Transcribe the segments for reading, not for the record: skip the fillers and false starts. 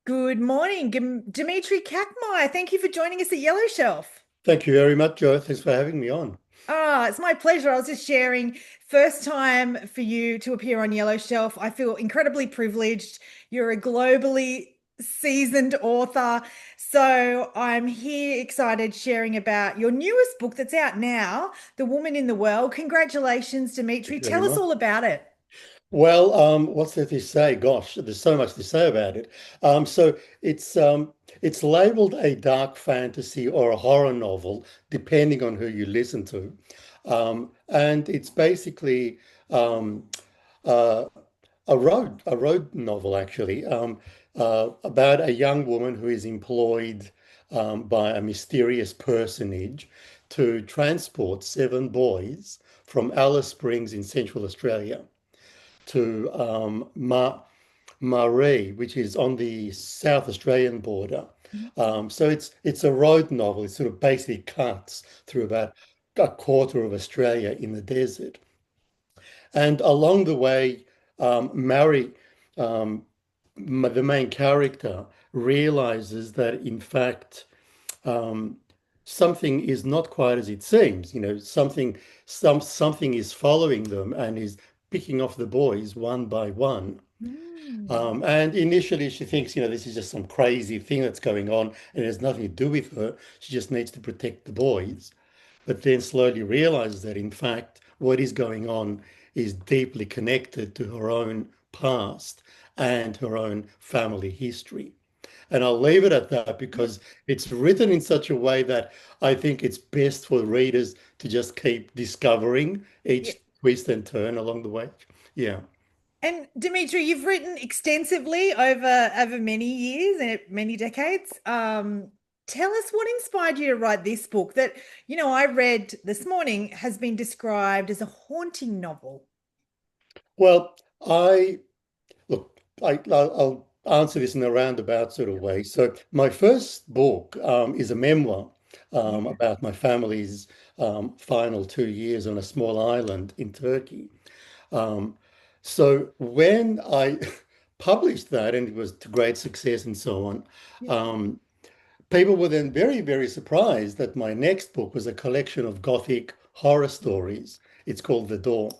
Good morning, Dmitri Kakmi. Thank you for joining us at Yellow Shelf. Thank you very much, Joe. Thanks for having me on. It's my pleasure. I was just sharing, first time for you to appear on Yellow Shelf. I feel incredibly privileged. You're a globally seasoned author. So I'm here excited sharing about your newest book that's out now, The Woman in the Well. Congratulations, Thank Dmitri. you very Tell us much. all about it. Well, what's there to say? Gosh, there's so much to say about it. So it's labeled a dark fantasy or a horror novel, depending on who you listen to. And it's basically um, uh, a road novel, actually, about a young woman who is employed by a mysterious personage to transport seven boys from Alice Springs in Central Australia to Maree, which is on the South Australian border. So it's a road novel. It sort of basically cuts through about a quarter of Australia in the desert. And along the way, Mary, um, the main character, realizes that in fact um, something is not quite as it seems. Something is following them and is picking off the boys one by one. Mm. And initially, she thinks, this is just some crazy thing that's going on, and it has nothing to do with her. She just needs to protect the boys, but then slowly realizes that, in fact, what is going on is deeply connected to her own past and her own family history. And I'll leave it at that Yeah. because it's written in such a way that I think it's best for readers to just keep discovering Yeah. each twist and turn along the way. Yeah. And Dimitri, you've written extensively over many years and many decades. Tell us what inspired you to write this book that, I read this morning has been described as a haunting novel. Well, I look, I'll answer this in a roundabout sort of way. So my first book is a memoir Yeah. about my family's final 2 years on a small island in Turkey. Um, so when I published that, and it was to great success and so on, Yeah. um, people were then very, very surprised that my next book was a collection of Gothic horror stories. It's called The Door.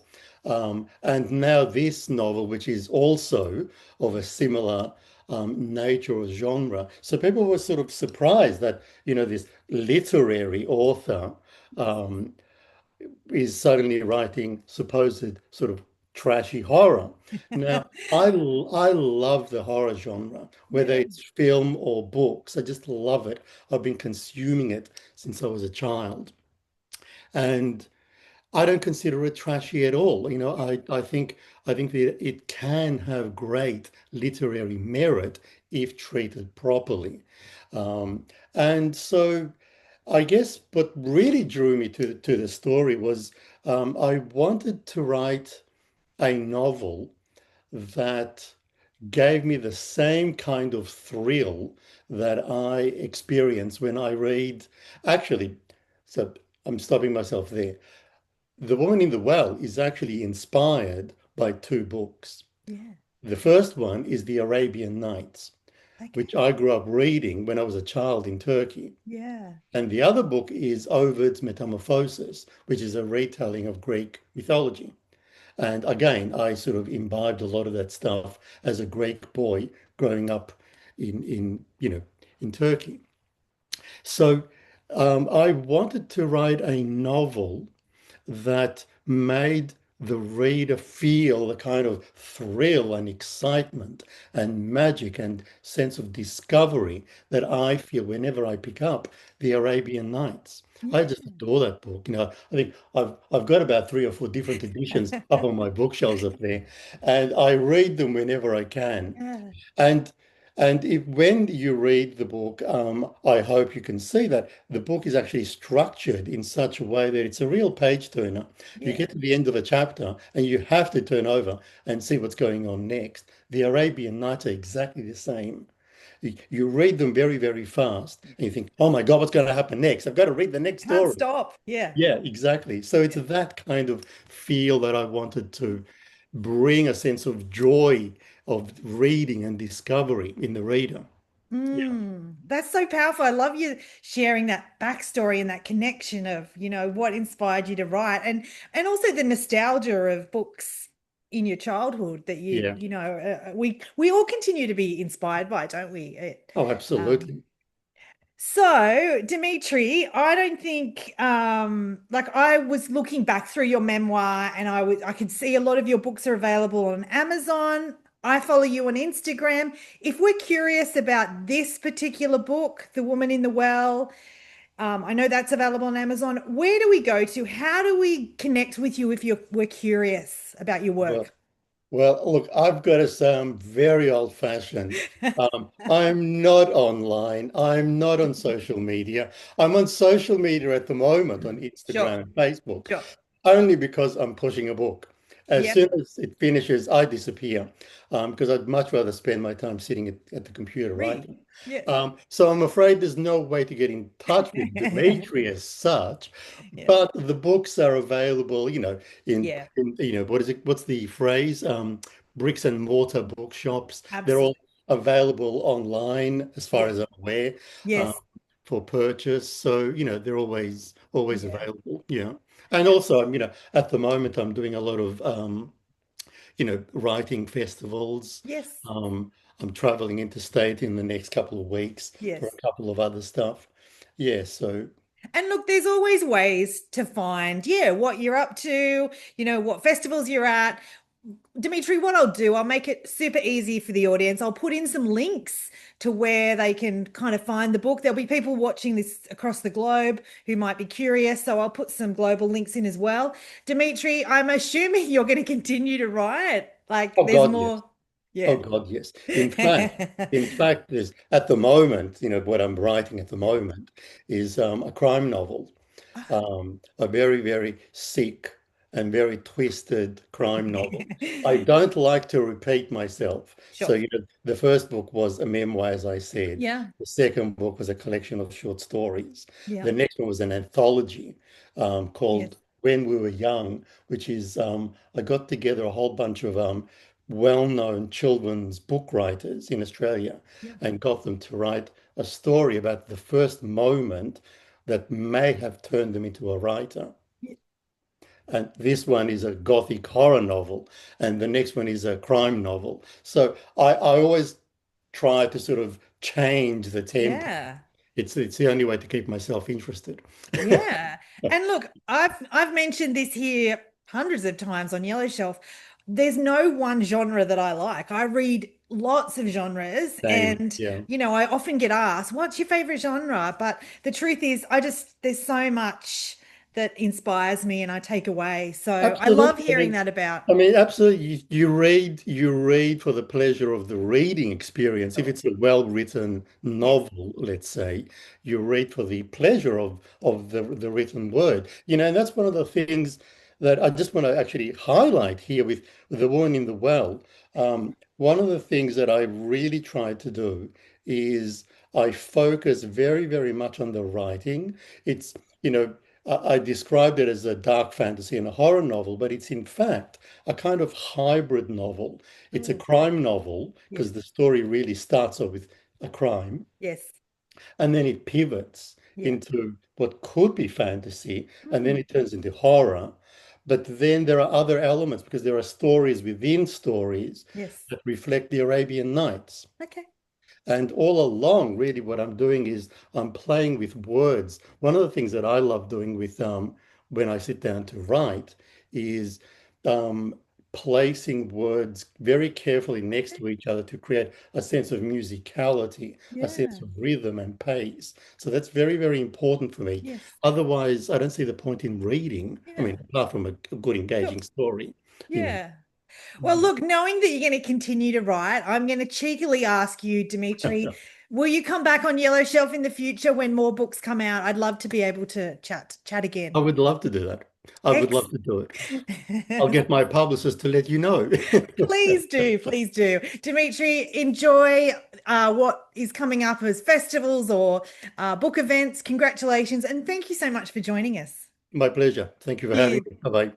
And now this novel, which is also of a similar nature or genre. So people were sort of surprised that, this literary author um, is suddenly writing supposed sort of trashy horror. Now, I love the horror genre, whether Yeah. it's film or books. I just love it. I've been consuming it since I was a child. And I don't consider it trashy at all. I think that it can have great literary merit if treated properly. Um, and so I guess what really drew me to the story was I wanted to write a novel that gave me the same kind of thrill that I experience when I read. Actually, so I'm stopping myself there. The Woman in the Well is actually inspired by two books. Yeah. The first one is The Arabian Nights, which Okay. I grew up reading when I was a child in Turkey. Yeah. And the other book is Ovid's Metamorphosis, which is a retelling of Greek mythology. And again, I sort of imbibed a lot of that stuff as a Greek boy growing up in Turkey. So I wanted to write a novel that made the reader feel the kind of thrill and excitement and magic and sense of discovery that I feel whenever I pick up the Arabian Nights. I Yeah. just adore that book. I think I've got about three or four different editions up on my bookshelves up there, and I read them whenever I can. Yeah. And when you read the book, I hope you can see that the book is actually structured in such a way that it's a real page turner. You Yeah. get to the end of a chapter and you have to turn over and see what's going on next. The Arabian Nights are exactly the same. You read them very, very fast and you think, oh my God, what's going to happen next? I've got to read the next Can't story. stop. Yeah. Yeah, exactly. So it's Yeah. that kind of feel that I wanted to bring a sense of joy of reading and discovery in the reader. That's so powerful. I love you sharing that backstory and that connection of, what inspired you to write and also the nostalgia of books in your childhood that Yeah. we all continue to be inspired by, don't we? Oh, Um, absolutely. so, Dimitri, I don't think like I was looking back through your memoir and I could see a lot of your books are available on Amazon. I follow you on Instagram. If we're curious about this particular book, The Woman in the Well, I know that's available on Amazon. Where do we go to? How do we connect with you if we're curious about your Well, work? Well, look, I've got to say I'm very old-fashioned. I'm not online. I'm not on social media. I'm on social media at the moment on Sure, Instagram and Facebook, sure. only because I'm pushing a book. As Yep. soon as it finishes, I disappear because I'd much rather spend my time sitting at the computer Read. writing. Yes. So I'm afraid there's no way to get in touch with Dmitri as such, Yes. but the books are available, Yeah, what is it? What's the phrase? Bricks and mortar bookshops. They're all absolutely. available online, as far Yeah. as I'm aware, um, Yes. for purchase. So, they're always Yeah. available. Yeah. And also, at the moment, I'm doing a lot of, writing festivals. Yes. Um, I'm traveling interstate in the next couple of weeks for Yes. a couple of other stuff. Yeah. So, And look, there's always ways to find, yeah, what you're up to, what festivals you're at. Dimitri, what I'll do, I'll make it super easy for the audience. I'll put in some links to where they can kind of find the book. There'll be people watching this across the globe who might be curious. So I'll put some global links in as well. Dimitri, I'm assuming you're going to continue to write. Like oh there's God, yes. more. Oh Yeah. God, yes. In fact, there's at the moment, what I'm writing at the moment is a crime novel, a very, very sick and very twisted crime novel. I don't like to repeat myself. So, Sure. the first book was a memoir, as I said. Yeah. The second book was a collection of short stories. Yeah. The next one was an anthology Yes. called When We Were Young, which is I got together a whole bunch of well-known children's book writers in Australia Yeah. and got them to write a story about the first moment that may have turned them into a writer. Yeah. And this one is a gothic horror novel, and the next one is a crime novel. So I always try to sort of change the tempo. Yeah. It's the only way to keep myself interested. Yeah. And look, I've mentioned this here hundreds of times on Yellow Shelf. There's no one genre that I like. I read lots of genres Same, and yeah. I often get asked, "What's your favorite genre?" But the truth is there's so much that inspires me and I take away. So I love Absolutely. I hearing mean, that about. I mean, absolutely. You read for the pleasure of the reading experience. If Sure. it's a well-written Yes. novel, let's say, you read for the pleasure of the written word. And that's one of the things that I just want to actually highlight here with the woman in the well. One of the things that I really try to do is I focus very, very much on the writing. It's, you know, I described it as a dark fantasy and a horror novel, but it's in fact a kind of hybrid novel. It's a Mm, crime novel yes. because the story really starts off with a crime Yes. and then it pivots Yeah. into what could be fantasy and then Mm, it turns into horror. But then there are other elements because there are stories within stories yes. that reflect the Arabian Nights. Okay. And all along, really, what I'm doing is I'm playing with words. One of the things that I love doing with when I sit down to write is um, placing words very carefully next Okay. to each other to create a sense of musicality, a sense Yeah. of rhythm and pace. So that's very, very important for me. Yes. Otherwise, I don't see the point in reading. I Yeah. mean, apart from a good, Sure. engaging story, you know. Yeah. Well, look, knowing that you're going to continue to write, I'm going to cheekily ask you, Dimitri, will you come back on Yellow Shelf in the future when more books come out? I'd love to be able to chat I again. would love to do that. I would love Excellent. to do it. I'll get my publicist to let you know. Please do, please do. Dimitri, enjoy what is coming up as festivals or book events. Congratulations, and thank you so much for joining us. My pleasure. Thank you for having Cheers. me. Bye bye.